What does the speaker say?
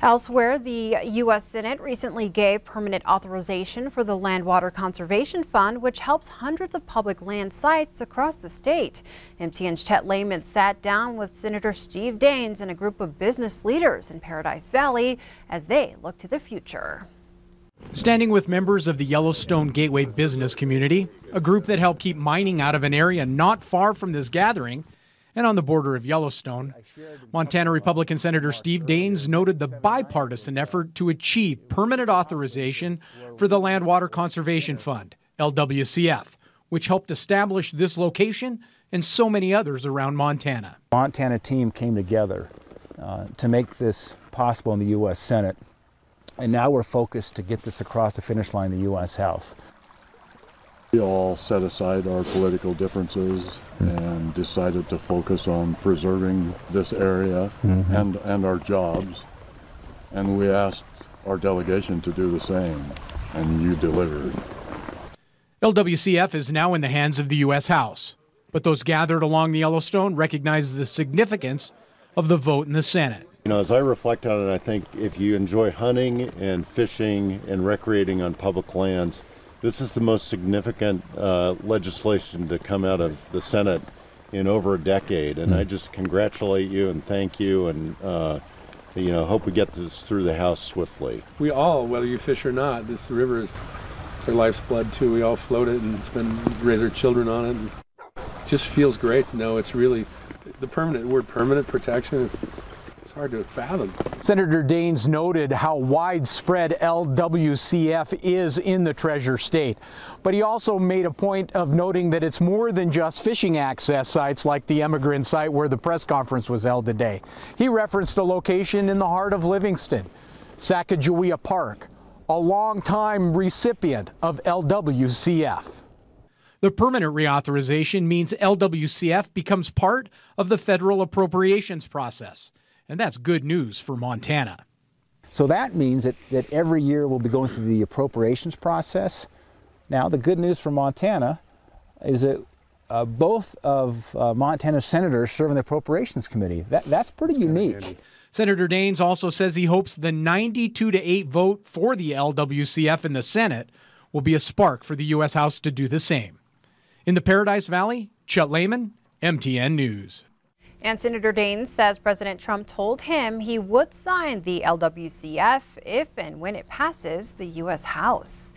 Elsewhere, the U.S. Senate recently gave permanent authorization for the Land Water Conservation Fund, which helps hundreds of public land sites across the state. MTN's Chet Lehman sat down with Senator Steve Daines and a group of business leaders in Paradise Valley as they look to the future. Standing with members of the Yellowstone Gateway business community, a group that helped keep mining out of an area not far from this gathering and on the border of Yellowstone, Montana Republican Senator Steve Daines noted the bipartisan effort to achieve permanent authorization for the Land Water Conservation Fund, LWCF, which helped establish this location and so many others around Montana. The Montana team came together to make this possible in the U.S. Senate, and now we're focused to get this across the finish line in the U.S. House. We all set aside our political differences and decided to focus on preserving this area and our jobs. And we asked our delegation to do the same, and you delivered. LWCF is now in the hands of the U.S. House, but those gathered along the Yellowstone recognize the significance of the vote in the Senate. You know, as I reflect on it, I think if you enjoy hunting and fishing and recreating on public lands, this is the most significant legislation to come out of the Senate in over a decade, and I just congratulate you and thank you, and hope we get this through the House swiftly. We all, whether you fish or not, this river is our life's blood too. We all float it and raise our children on it. It just feels great to know it's really the word permanent protection is. It's hard to fathom. Senator Daines noted how widespread LWCF is in the Treasure State, but he also made a point of noting that it's more than just fishing access sites like the Emigrant site where the press conference was held today. He referenced a location in the heart of Livingston, Sacagawea Park, a longtime recipient of LWCF. The permanent reauthorization means LWCF becomes part of the federal appropriations process. And that's good news for Montana. So that means that every year we'll be going through the appropriations process. Now, the good news for Montana is that both of Montana's senators serve in the Appropriations Committee. That's pretty unique. Senator Daines also says he hopes the 92-8 vote for the LWCF in the Senate will be a spark for the U.S. House to do the same. In the Paradise Valley, Chet Lehman, MTN News. And Senator Daines says President Trump told him he would sign the LWCF if and when it passes the U.S. House.